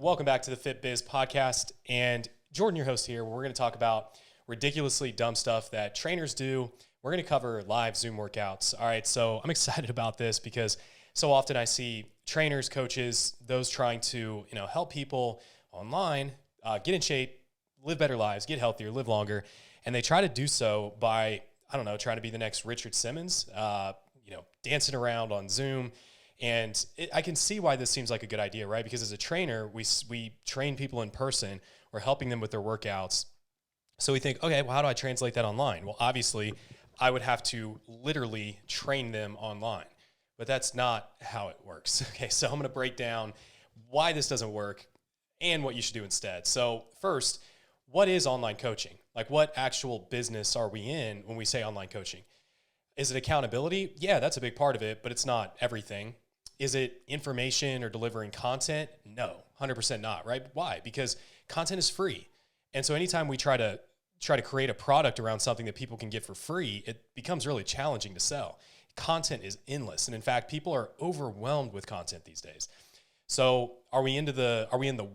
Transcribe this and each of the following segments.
Welcome back to the Fit Biz podcast. And Jordan, your host here, where we're going to talk about ridiculously dumb stuff that trainers do. We're going to cover live Zoom workouts. All right, so I'm excited about this because so often I see trainers, coaches, those trying to help people online get in shape, live better lives, get healthier, live longer, and they try to do so by trying to be the next Richard Simmons, dancing around on Zoom. And I can see why this seems like a good idea, right? Because as a trainer, we train people in person. We're helping them with their workouts. So we think, okay, well, how do I translate that online? Well, obviously, I would have to literally train them online. But that's not how it works. Okay, so I'm going to break down why this doesn't work and what you should do instead. So first, what is online coaching? Like, what actual business are we in when we say online coaching? Is it accountability? Yeah, that's a big part of it, but it's not everything. Is it information or delivering content? No, 100% not, right? Why? Because content is free. And so anytime we try to create a product around something that people can get for free, it becomes really challenging to sell. Content is endless. And in fact, people are overwhelmed with content these days. So are we in the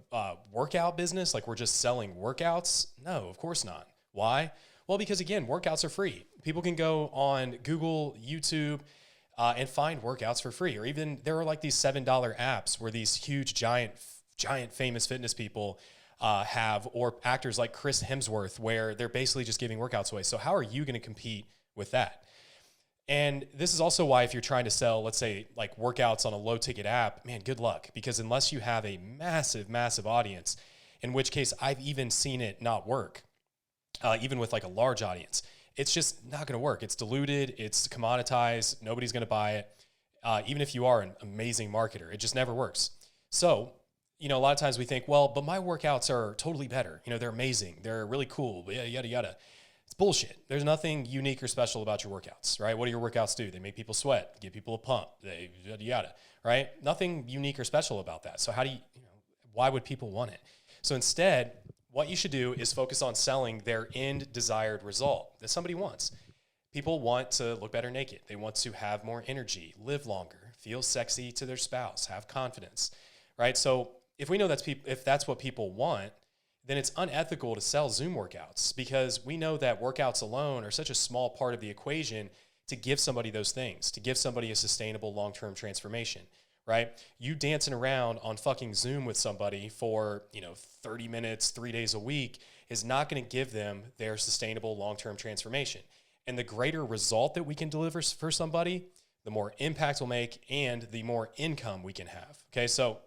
workout business? Like we're just selling workouts? No, of course not. Why? Well, because again, workouts are free. People can go on Google, YouTube, and find workouts for free. Or even there are like these $7 apps where these huge, giant famous fitness people have, or actors like Chris Hemsworth, where they're basically just giving workouts away. So how are you going to compete with that? And this is also why if you're trying to sell, let's say like workouts on a low ticket app, man, good luck. Because unless you have a massive, massive audience, in which case I've even seen it not work, even with like a large audience, it's just not going to work. It's diluted. It's commoditized. Nobody's going to buy it. Even if you are an amazing marketer, it just never works. So, a lot of times we think, well, but my workouts are totally better. They're amazing. They're really cool. Yada, yada. It's bullshit. There's nothing unique or special about your workouts, right? What do your workouts do? They make people sweat, give people a pump, they yada, yada, right? Nothing unique or special about that. So why would people want it? So instead, what you should do is focus on selling their end desired result that somebody wants. People want to look better naked. They want to have more energy, live longer, feel sexy to their spouse, have confidence, right? So if we know if that's what people want, then it's unethical to sell Zoom workouts because we know that workouts alone are such a small part of the equation to give somebody those things, to give somebody a sustainable long-term transformation, right? You dancing around on fucking Zoom with somebody for, 30 minutes, 3 days a week is not going to give them their sustainable long-term transformation. And the greater result that we can deliver for somebody, the more impact we'll make and the more income we can have. Okay, so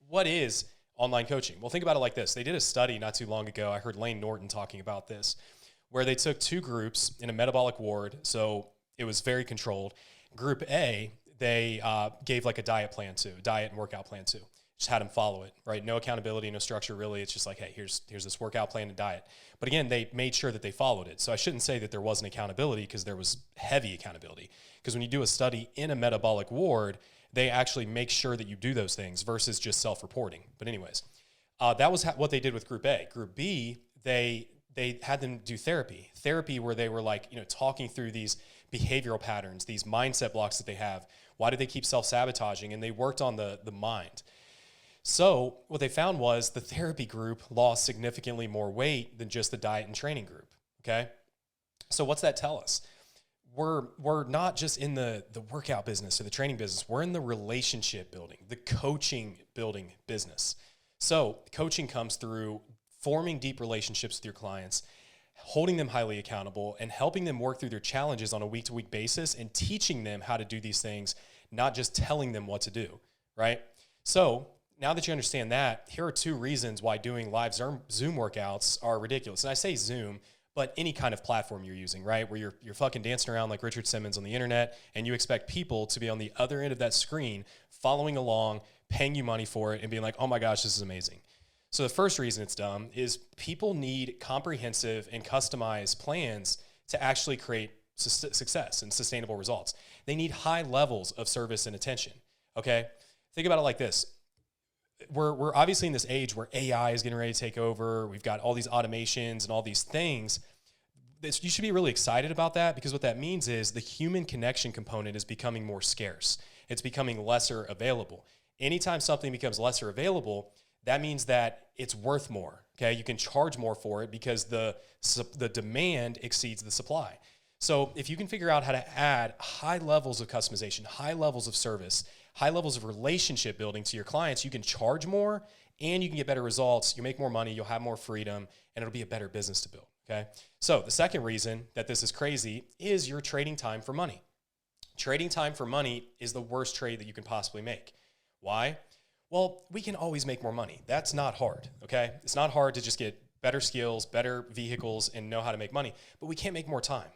what is online coaching? Well, think about it like this. They did a study not too long ago. I heard Lane Norton talking about this, where they took two groups in a metabolic ward. So it was very controlled. Group A, they gave like a diet and workout plan to. Just had them follow it, right? No accountability, no structure really. It's just like, hey, here's this workout plan and diet. But again, they made sure that they followed it. So I shouldn't say that there wasn't accountability because there was heavy accountability. Because when you do a study in a metabolic ward, they actually make sure that you do those things versus just self-reporting. But anyways, that was what they did with Group A. Group B, they had them do therapy where they were like, talking through these behavioral patterns, these mindset blocks that they have. Why do they keep self-sabotaging? And they worked on the mind. So what they found was the therapy group lost significantly more weight than just the diet and training group, okay? So what's that tell us? We're not just in the workout business or the training business. We're in the relationship building, the coaching building business. So coaching comes through forming deep relationships with your clients, holding them highly accountable, and helping them work through their challenges on a week-to-week basis and teaching them how to do these things, not just telling them what to do, right? So now that you understand that, here are two reasons why doing live Zoom workouts are ridiculous. And I say Zoom, but any kind of platform you're using, right? Where you're fucking dancing around like Richard Simmons on the internet and you expect people to be on the other end of that screen following along, paying you money for it and being like, oh my gosh, this is amazing. So the first reason it's dumb is people need comprehensive and customized plans to actually create success and sustainable results. They need high levels of service and attention, okay? Think about it like this. We're obviously in this age where AI is getting ready to take over. We've got all these automations and all these things. You should be really excited about that because what that means is the human connection component is becoming more scarce. It's becoming lesser available. Anytime something becomes lesser available, that means that it's worth more. Okay, you can charge more for it because the demand exceeds the supply. So if you can figure out how to add high levels of customization, high levels of service, high levels of relationship building to your clients, you can charge more and you can get better results. You make more money, you'll have more freedom, and it'll be a better business to build. Okay. So the second reason that this is crazy is you're trading time for money. Trading time for money is the worst trade that you can possibly make. Why? Well, we can always make more money. That's not hard, okay? It's not hard to just get better skills, better vehicles, and know how to make money, but we can't make more time.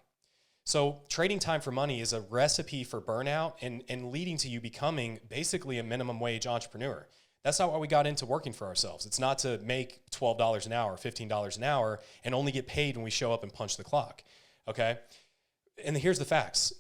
So trading time for money is a recipe for burnout and leading to you becoming basically a minimum wage entrepreneur. That's not why we got into working for ourselves. It's not to make $12 an hour, $15 an hour, and only get paid when we show up and punch the clock, okay? And here's the facts.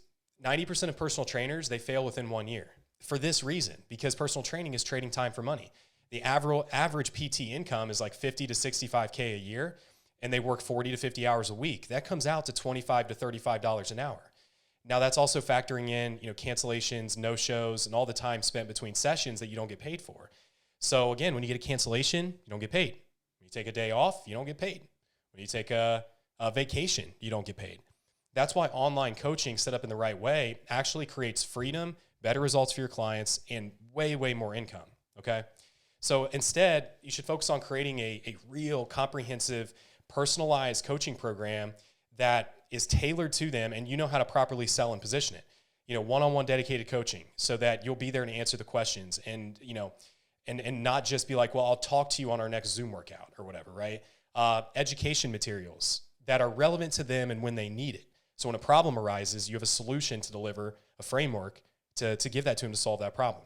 90% of personal trainers, they fail within 1 year. For this reason, because personal training is trading time for money. The average PT income is like 50 to 65K a year, and they work 40 to 50 hours a week. That comes out to $25 to $35 an hour. Now that's also factoring in, cancellations, no-shows, and all the time spent between sessions that you don't get paid for. So again, when you get a cancellation, you don't get paid. When you take a day off, you don't get paid. When you take a vacation, you don't get paid. That's why online coaching set up in the right way actually creates freedom, better results for your clients, and way, way more income, okay? So instead, you should focus on creating a real comprehensive, personalized coaching program that is tailored to them, and you know how to properly sell and position it. One-on-one dedicated coaching so that you'll be there to answer the questions and not just be like, well, I'll talk to you on our next Zoom workout or whatever, right? Education materials that are relevant to them and when they need it. So when a problem arises, you have a solution to deliver, a framework to give that to them to solve that problem.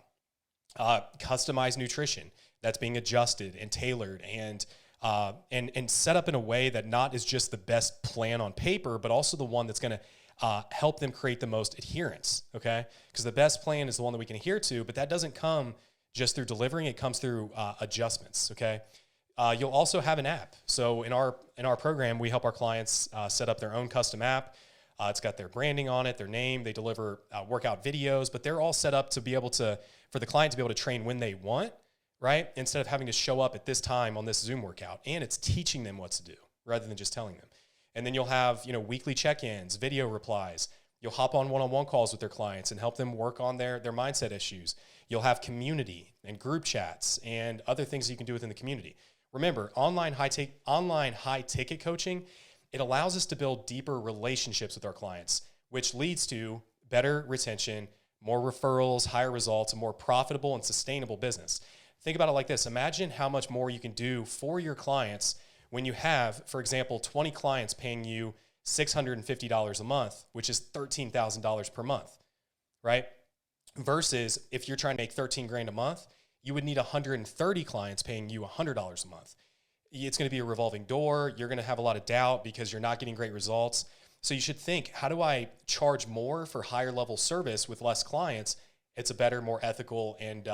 Customized nutrition that's being adjusted and tailored and set up in a way that not is just the best plan on paper, but also the one that's going to help them create the most adherence, okay? Because the best plan is the one that we can adhere to, but that doesn't come just through delivering. It comes through adjustments, okay? You'll also have an app. So in our program, we help our clients set up their own custom app. It's got their branding on it, their name. They deliver workout videos, but they're all set up to be able to, for the client to be able to train when they want, right? Instead of having to show up at this time on this Zoom workout. And it's teaching them what to do rather than just telling them. And then you'll have, weekly check-ins, video replies. You'll hop on one-on-one calls with their clients and help them work on their mindset issues. You'll have community and group chats and other things you can do within the community. Remember, online high-ticket coaching, it allows us to build deeper relationships with our clients, which leads to better retention, more referrals, higher results, a more profitable and sustainable business. Think about it like this. Imagine how much more you can do for your clients when you have, for example, 20 clients paying you $650 a month, which is $13,000 per month, right? Versus if you're trying to make 13 grand a month, you would need 130 clients paying you $100 a month. It's going to be a revolving door. You're going to have a lot of doubt because you're not getting great results. So you should think, how do I charge more for higher level service with less clients? It's a better, more ethical and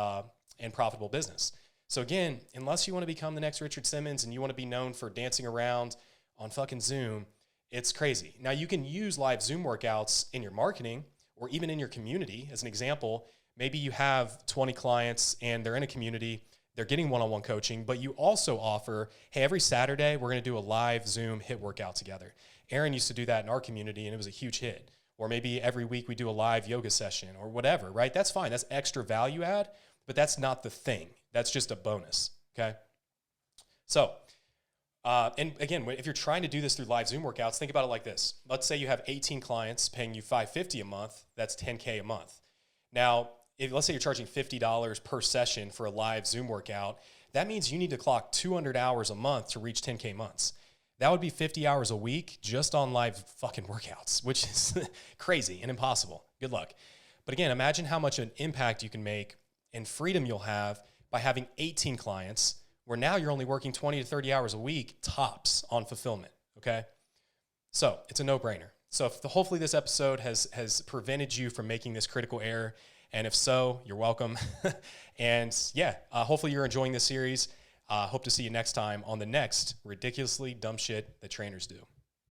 profitable business. So again, unless you want to become the next Richard Simmons and you want to be known for dancing around on fucking Zoom, it's crazy. Now you can use live Zoom workouts in your marketing or even in your community. As an example, maybe you have 20 clients and they're in a community, they're getting one-on-one coaching, but you also offer, hey, every Saturday, we're going to do a live Zoom HIIT workout together. Aaron used to do that in our community and it was a huge hit. Or maybe every week we do a live yoga session or whatever, right? That's fine. That's extra value add, but that's not the thing. That's just a bonus, okay? So, and again, if you're trying to do this through live Zoom workouts, think about it like this. Let's say you have 18 clients paying you $550 a month. That's $10K a month. Now, let's say you're charging $50 per session for a live Zoom workout. That means you need to clock 200 hours a month to reach 10K months. That would be 50 hours a week just on live fucking workouts, which is crazy and impossible. Good luck. But again, imagine how much an impact you can make and freedom you'll have by having 18 clients where now you're only working 20 to 30 hours a week tops on fulfillment, okay? So it's a no-brainer. So hopefully this episode has prevented you from making this critical error. And if so, you're welcome. And yeah, hopefully you're enjoying this series. Hope to see you next time on the next ridiculously dumb shit that trainers do.